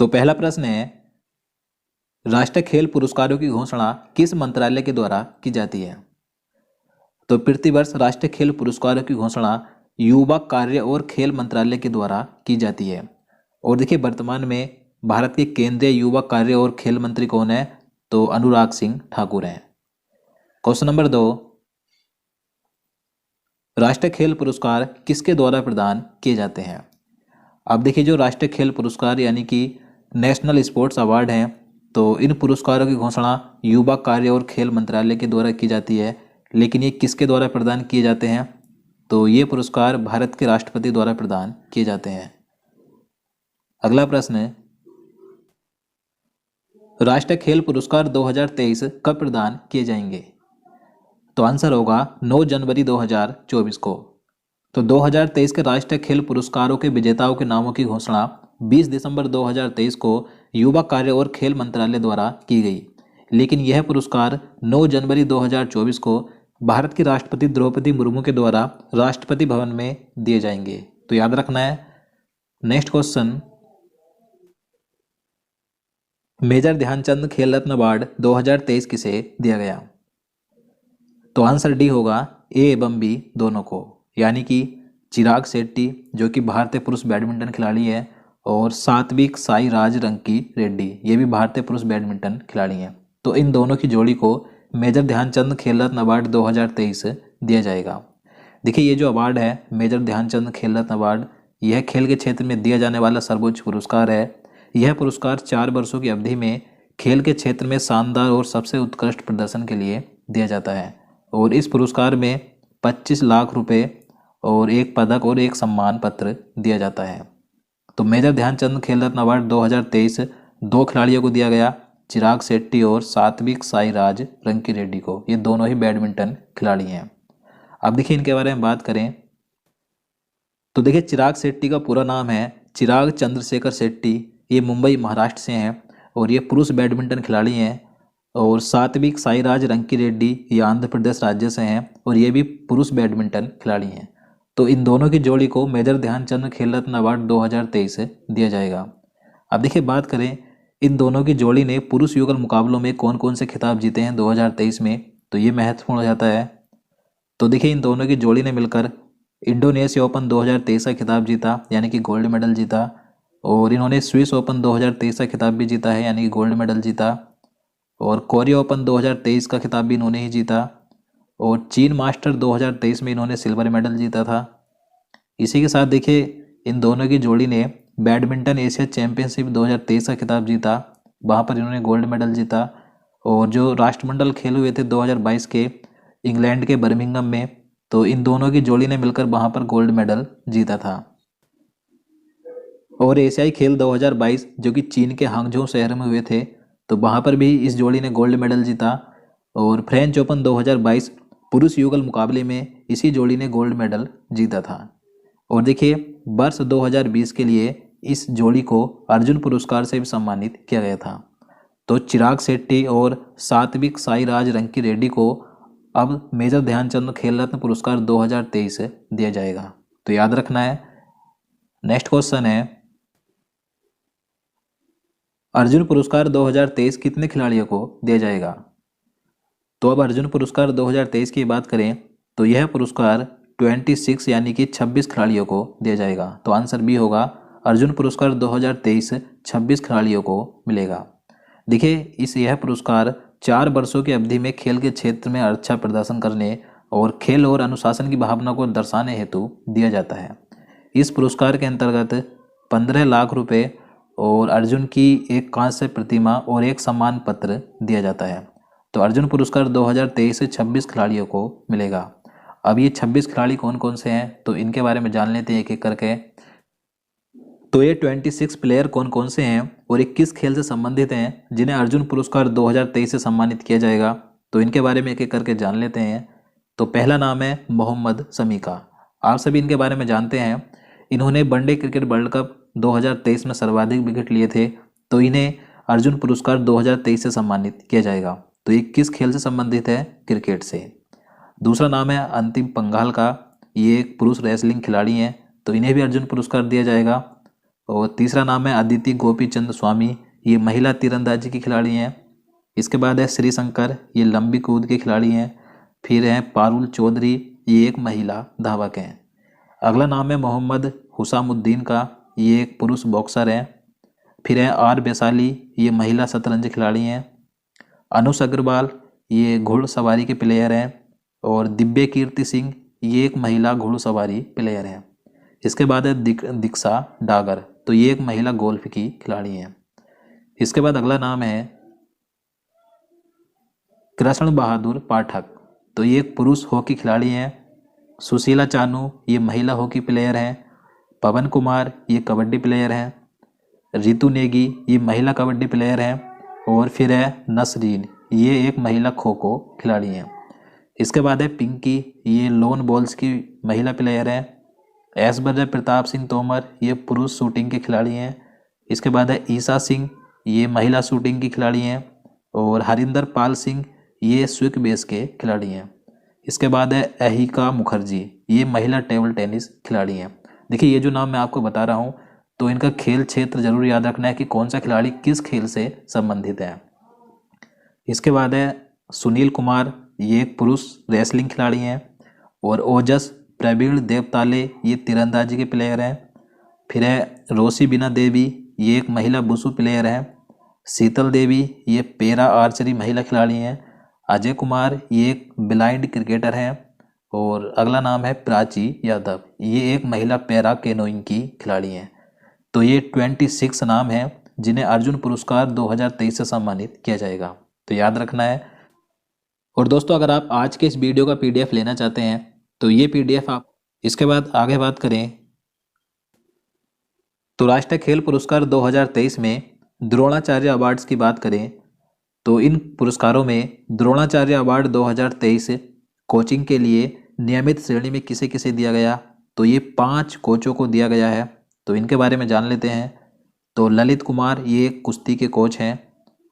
तो पहला प्रश्न है, राष्ट्रीय खेल पुरस्कारों की घोषणा किस मंत्रालय के द्वारा की जाती है? तो प्रतिवर्ष राष्ट्रीय खेल पुरस्कारों की घोषणा युवा कार्य और खेल मंत्रालय के द्वारा की जाती है। और देखिए, वर्तमान में भारत के केंद्रीय युवा कार्य और खेल मंत्री कौन है? तो अनुराग सिंह ठाकुर हैं। क्वेश्चन नंबर 2, राष्ट्रीय खेल पुरस्कार किसके द्वारा प्रदान किए जाते हैं? अब देखिए, जो राष्ट्रीय खेल पुरस्कार यानी कि नेशनल स्पोर्ट्स अवार्ड हैं, तो इन पुरस्कारों की घोषणा युवा कार्य और खेल मंत्रालय के द्वारा की जाती है। लेकिन ये किसके द्वारा प्रदान किए जाते हैं? तो ये पुरस्कार भारत के राष्ट्रपति द्वारा प्रदान किए जाते हैं। अगला प्रश्न है, राष्ट्रीय खेल पुरस्कार 2023 कब प्रदान किए जाएंगे? तो आंसर होगा 9 जनवरी 2024 को। तो 2023 के राष्ट्रीय खेल पुरस्कारों के विजेताओं के नामों की घोषणा 20 दिसंबर 2023 को युवा कार्य और खेल मंत्रालय द्वारा की गई। लेकिन यह पुरस्कार 9 जनवरी 2024 को भारत की राष्ट्रपति द्रौपदी मुर्मू के द्वारा राष्ट्रपति भवन में दिए जाएंगे। तो याद रखना है। नेक्स्ट क्वेश्चन, मेजर ध्यानचंद खेल रत्न अवार्ड 2023 किसे दिया गया? तो आंसर डी होगा, ए एवं बी दोनों को, यानी कि चिराग शेट्टी जो कि भारतीय पुरुष बैडमिंटन खिलाड़ी है, और सात्विक साईराज रंकी रेड्डी ये भी भारतीय पुरुष बैडमिंटन खिलाड़ी हैं। तो इन दोनों की जोड़ी को मेजर ध्यानचंद खेल रत्न अवार्ड 2023 दिया जाएगा। देखिए, ये जो अवार्ड है मेजर ध्यानचंद खेल रत्न अवार्ड, यह खेल के क्षेत्र में दिया जाने वाला सर्वोच्च पुरस्कार है। यह पुरस्कार 4 वर्षों की अवधि में खेल के क्षेत्र में शानदार और सबसे उत्कृष्ट प्रदर्शन के लिए दिया जाता है। और इस पुरस्कार में 25 लाख रुपए और एक पदक और एक सम्मान पत्र दिया जाता है। तो मेजर ध्यानचंद खेल रत्न अवार्ड 2023 दो खिलाड़ियों को दिया गया, चिराग शेट्टी और सात्विक साईराज रंकी रेड्डी को। ये दोनों ही बैडमिंटन खिलाड़ी हैं। अब देखिए, इनके बारे में बात करें तो देखिए, चिराग शेट्टी का पूरा नाम है चिराग चंद्रशेखर शेट्टी। ये मुंबई महाराष्ट्र से हैं और ये पुरुष बैडमिंटन खिलाड़ी हैं। और सात्विक साईराज रंकी रेड्डी ये आंध्र प्रदेश राज्य से हैं और ये भी पुरुष बैडमिंटन खिलाड़ी हैं। तो इन दोनों की जोड़ी को मेजर ध्यानचंद खेल रत्न अवार्ड 2023 दिया जाएगा। अब देखिए, बात करें इन दोनों की जोड़ी ने पुरुष युगल मुकाबलों में कौन कौन से खिताब जीते हैं 2023 में, तो ये महत्वपूर्ण हो जाता है। तो देखिए, इन दोनों की जोड़ी ने मिलकर इंडोनेशिया ओपन 2023 का खिताब जीता, यानी कि गोल्ड मेडल जीता। और इन्होंने स्विस ओपन 2023 का खिताब भी जीता है, यानी कि गोल्ड मेडल जीता। और कोरिया ओपन 2023 का खिताब भी इन्होंने ही जीता। और चीन मास्टर 2023 में इन्होंने सिल्वर मेडल जीता था। इसी के साथ देखिए, इन दोनों की जोड़ी ने बैडमिंटन एशिया चैंपियनशिप 2023 का खिताब जीता, वहाँ पर इन्होंने गोल्ड मेडल जीता। और जो राष्ट्रमंडल खेल हुए थे 2022 के इंग्लैंड के बर्मिंघम में, तो इन दोनों की जोड़ी ने मिलकर वहाँ पर गोल्ड मेडल जीता था। और एशियाई खेल 2022 जो कि चीन के हांगझो शहर में हुए थे, तो वहाँ पर भी इस जोड़ी ने गोल्ड मेडल जीता। और फ्रेंच ओपन 2022 पुरुष युगल मुकाबले में इसी जोड़ी ने गोल्ड मेडल जीता था। और देखिए, वर्ष 2020 के लिए इस जोड़ी को अर्जुन पुरस्कार से भी सम्मानित किया गया था। तो चिराग शेट्टी और सात्विक साईराज रंकी रेड्डी को अब मेजर ध्यानचंद खेल रत्न पुरस्कार 2023 दिया जाएगा। तो याद रखना है। नेक्स्ट क्वेश्चन है, अर्जुन पुरस्कार 2023 कितने खिलाड़ियों को दिया जाएगा? तो अब अर्जुन पुरस्कार 2023 की बात करें तो यह पुरस्कार 26 यानी कि 26 खिलाड़ियों को दिया जाएगा। तो आंसर बी होगा, अर्जुन पुरस्कार 2023 26 खिलाड़ियों को मिलेगा। देखिए, यह पुरस्कार 4 वर्षों की अवधि में खेल के क्षेत्र में अच्छा प्रदर्शन करने और खेल और अनुशासन की भावना को दर्शाने हेतु दिया जाता है। इस पुरस्कार के अंतर्गत 15 लाख रुपए और अर्जुन की एक कांस्य प्रतिमा और एक सम्मान पत्र दिया जाता है। तो अर्जुन पुरस्कार 2023 से 26 खिलाड़ियों को मिलेगा। अब ये 26 खिलाड़ी कौन कौन से हैं, तो इनके बारे में जान लेते हैं एक एक करके। तो ये 26 प्लेयर कौन कौन से हैं और ये किस खेल से संबंधित हैं जिन्हें अर्जुन पुरस्कार 2023 से सम्मानित किया जाएगा, तो इनके बारे में एक एक करके जान लेते हैं। तो पहला नाम है मोहम्मद शमी का। आप सभी इनके बारे में जानते हैं। इन्होंने वनडे क्रिकेट वर्ल्ड कप 2023 में सर्वाधिक विकेट लिए थे, तो इन्हें अर्जुन पुरस्कार 2023 से सम्मानित किया जाएगा। तो ये किस खेल से संबंधित है? क्रिकेट से। दूसरा नाम है अंतिम पंघाल का। ये एक पुरुष रेसलिंग खिलाड़ी हैं, तो इन्हें भी अर्जुन पुरस्कार दिया जाएगा। और तीसरा नाम है अदिति गोपीचंद स्वामी, ये महिला तीरंदाजी की खिलाड़ी हैं। इसके बाद है श्री शंकर, ये लंबी कूद के खिलाड़ी हैं। फिर है पारुल चौधरी, ये एक महिला धावक हैं। अगला नाम है मोहम्मद हुसामुद्दीन का, ये एक पुरुष बॉक्सर हैं। फिर है आर वैशाली, ये महिला शतरंज खिलाड़ी हैं। अनुष अग्रवाल, ये घुड़सवारी के प्लेयर हैं। और दिव्य कीर्ति सिंह, ये एक महिला घुड़सवारी प्लेयर हैं। इसके बाद है दीक्षा डागर, तो ये एक महिला गोल्फ की खिलाड़ी हैं। इसके बाद अगला नाम है कृष्ण बहादुर पाठक, तो ये एक पुरुष हॉकी खिलाड़ी हैं। सुशीला चानू, ये महिला हॉकी प्लेयर हैं। पवन कुमार, ये कबड्डी प्लेयर हैं। रितु नेगी, ये महिला कबड्डी प्लेयर हैं। और फिर है नसरीन, ये एक महिला खो खो खिलाड़ी हैं। इसके बाद है पिंकी, ये लोन बॉल्स की महिला प्लेयर हैं। ऐश्वर्या प्रताप सिंह तोमर, ये पुरुष शूटिंग के खिलाड़ी हैं। इसके बाद है ईशा सिंह, ये महिला शूटिंग की खिलाड़ी हैं। और हरिंदर पाल सिंह, ये स्विक बेस के खिलाड़ी हैं। इसके बाद है अहिका मुखर्जी, ये महिला टेबल टेनिस खिलाड़ी हैं। देखिए ये जो नाम मैं आपको बता रहा हूँ, तो इनका खेल क्षेत्र जरूर याद रखना है कि कौन सा खिलाड़ी किस खेल से संबंधित है। इसके बाद है सुनील कुमार, ये एक पुरुष रेसलिंग खिलाड़ी हैं। और ओजस प्रवीण देवताले, ये तीरंदाजी के प्लेयर हैं। फिर है रोशी बिना देवी, ये एक महिला बुसु प्लेयर हैं। शीतल देवी, ये पैरा आर्चरी महिला खिलाड़ी हैं। अजय कुमार, ये एक ब्लाइंड क्रिकेटर हैं। और अगला नाम है प्राची यादव, ये एक महिला पैरा कैनोइंग की खिलाड़ी हैं। तो ये 26 नाम हैं जिन्हें अर्जुन पुरस्कार 2023 से सम्मानित किया जाएगा, तो याद रखना है। और दोस्तों अगर आप आज के इस वीडियो का PDF लेना चाहते हैं तो ये PDF आप, इसके बाद आगे बात करें तो राष्ट्रीय खेल पुरस्कार 2023 में द्रोणाचार्य अवार्ड्स की बात करें तो इन पुरस्कारों में द्रोणाचार्य अवार्ड 2023 कोचिंग के लिए नियमित श्रेणी में किसे किसे दिया गया, तो ये 5 कोचों को दिया गया है। तो इनके बारे में जान लेते हैं। तो ललित कुमार, ये कुश्ती के कोच हैं।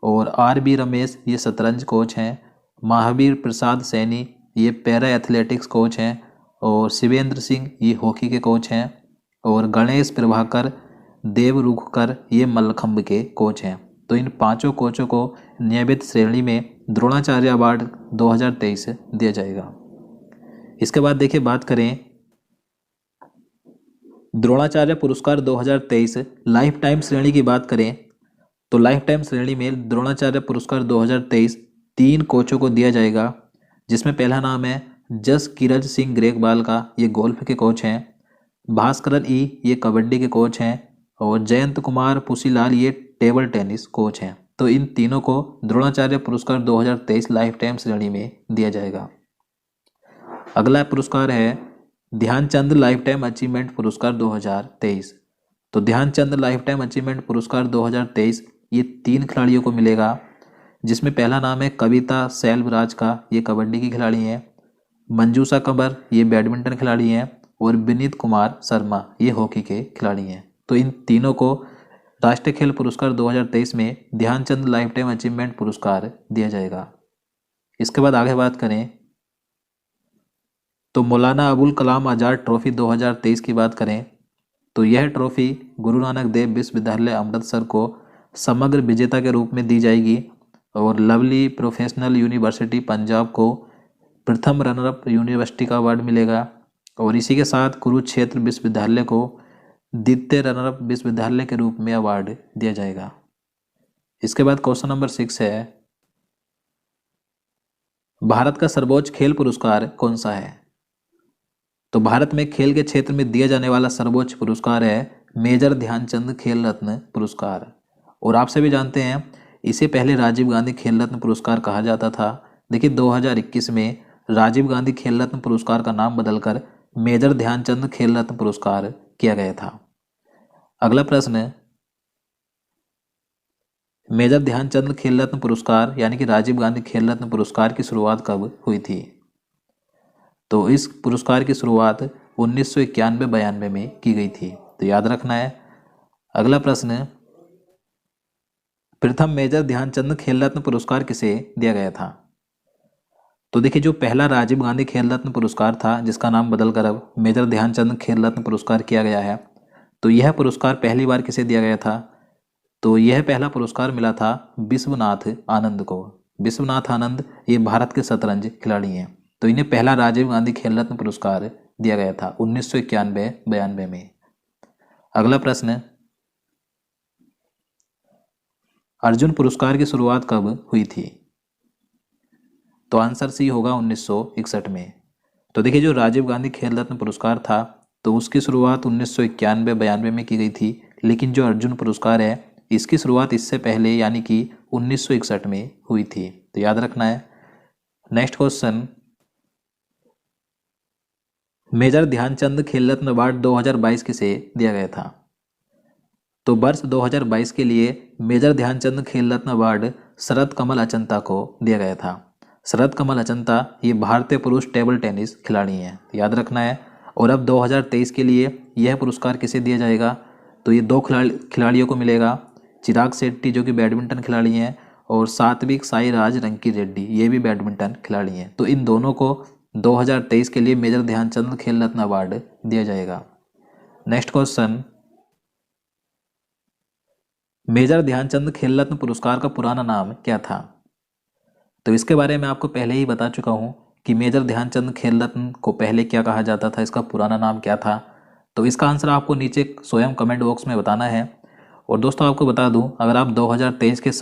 और RB रमेश, ये शतरंज कोच हैं। महावीर प्रसाद सैनी, ये पैरा एथलेटिक्स कोच हैं। और शिवेंद्र सिंह, ये हॉकी के कोच हैं। और गणेश प्रभाकर देवरुखकर, ये मल्लखंब के कोच हैं। तो इन 5 कोचों को नियमित श्रेणी में द्रोणाचार्य अवार्ड 2023 दिया जाएगा। इसके बाद देखिए बात करें द्रोणाचार्य पुरस्कार 2023 लाइफ टाइम श्रेणी की बात करें तो लाइफ टाइम श्रेणी में द्रोणाचार्य पुरस्कार 2023 3 कोचों को दिया जाएगा, जिसमें पहला नाम है जस किरज सिंह ग्रेगवाल का, ये गोल्फ के कोच हैं। भास्करन ई, ये कबड्डी के कोच हैं। और जयंत कुमार पुसीलाल, ये टेबल टेनिस कोच हैं। तो इन तीनों को द्रोणाचार्य पुरस्कार 2023 लाइफ टाइम श्रेणी में दिया जाएगा। अगला पुरस्कार है ध्यानचंद लाइफ टाइम अचीवमेंट पुरस्कार 2023। तो ध्यानचंद लाइफ टाइम अचीवमेंट पुरस्कार 2023 ये 3 खिलाड़ियों को मिलेगा, जिसमें पहला नाम है कविता सेल्वराज का, ये कबड्डी की खिलाड़ी हैं। मंजूषा कंवर, ये बैडमिंटन खिलाड़ी हैं। और विनीत कुमार शर्मा, ये हॉकी के खिलाड़ी हैं। तो इन तीनों को राष्ट्रीय खेल पुरस्कार 2023 में ध्यानचंद लाइफ टाइम अचीवमेंट पुरस्कार दिया जाएगा। इसके बाद आगे बात करें तो मौलाना अबुल कलाम आज़ाद ट्रॉफी 2023 की बात करें तो यह ट्रॉफी गुरु नानक देव विश्वविद्यालय अमृतसर को समग्र विजेता के रूप में दी जाएगी। और लवली प्रोफेशनल यूनिवर्सिटी पंजाब को प्रथम रनरअप यूनिवर्सिटी का अवार्ड मिलेगा। और इसी के साथ कुरुक्षेत्र विश्वविद्यालय को द्वितीय रनरअप विश्वविद्यालय के रूप में अवार्ड दिया जाएगा। इसके बाद क्वेश्चन नंबर 6 है, भारत का सर्वोच्च खेल पुरस्कार कौन सा है? तो भारत में खेल के क्षेत्र में दिया जाने वाला सर्वोच्च पुरस्कार है मेजर ध्यानचंद खेल रत्न पुरस्कार। और आप सभी जानते हैं इसे पहले राजीव गांधी खेल रत्न पुरस्कार कहा जाता था। देखिए 2021 में राजीव गांधी खेल रत्न पुरस्कार का नाम बदलकर मेजर ध्यानचंद खेल रत्न पुरस्कार किया गया था। अगला प्रश्न, मेजर ध्यानचंद खेल रत्न पुरस्कार यानी कि राजीव गांधी खेल रत्न पुरस्कार की शुरुआत कब हुई थी? तो इस पुरस्कार की शुरुआत 1991-92 में की गई थी, तो याद रखना है। अगला प्रश्न, प्रथम मेजर ध्यानचंद खेल रत्न पुरस्कार किसे दिया गया था? तो देखिए जो पहला राजीव गांधी खेल रत्न पुरस्कार था, जिसका नाम बदलकर अब मेजर ध्यानचंद खेल रत्न पुरस्कार किया गया है, तो यह पुरस्कार पहली बार किसे दिया गया था? तो यह पहला पुरस्कार मिला था विश्वनाथ आनंद को। विश्वनाथ आनंद ये भारत के शतरंज खिलाड़ी हैं, तो इन्हें पहला राजीव गांधी खेल रत्न पुरस्कार दिया गया था 1991-92 में। अगला प्रश्न, अर्जुन पुरस्कार की शुरुआत कब हुई थी? तो आंसर सी होगा 1961 में। तो देखिए, जो राजीव गांधी खेल रत्न पुरस्कार था तो उसकी शुरुआत 1991-92 में की गई थी, लेकिन जो अर्जुन पुरस्कार है इसकी शुरुआत इससे पहले यानी कि 1961 में हुई थी, तो याद रखना है। नेक्स्ट क्वेश्चन, मेजर ध्यानचंद खेल रत्न अवार्ड 2022 किसे दिया गया था? तो वर्ष 2022 के लिए मेजर ध्यानचंद खेल रत्न अवार्ड शरद कमल अचंता को दिया गया था। शरद कमल अचंता ये भारतीय पुरुष टेबल टेनिस खिलाड़ी हैं, याद रखना है। और अब 2023 के लिए यह पुरस्कार किसे दिया जाएगा? तो ये दो खिलाड़ियों को मिलेगा, चिराग शेट्टी जो कि बैडमिंटन खिलाड़ी हैं, और सात्विक साईराज रंकी रेड्डी ये भी बैडमिंटन खिलाड़ी हैं। तो इन दोनों को 2023 के लिए मेजर ध्यानचंद खेल रत्न अवार्ड दिया जाएगा। नेक्स्ट क्वेश्चन, मेजर ध्यानचंद खेल रत्न पुरस्कार का पुराना नाम क्या था? तो इसके बारे में आपको पहले ही बता चुका हूँ कि मेजर ध्यानचंद खेल रत्न को पहले क्या कहा जाता था, इसका पुराना नाम क्या था। तो इसका आंसर आपको नीचे स्वयं कमेंट बॉक्स में बताना है। और दोस्तों आपको बता दूं, अगर आप 2023 के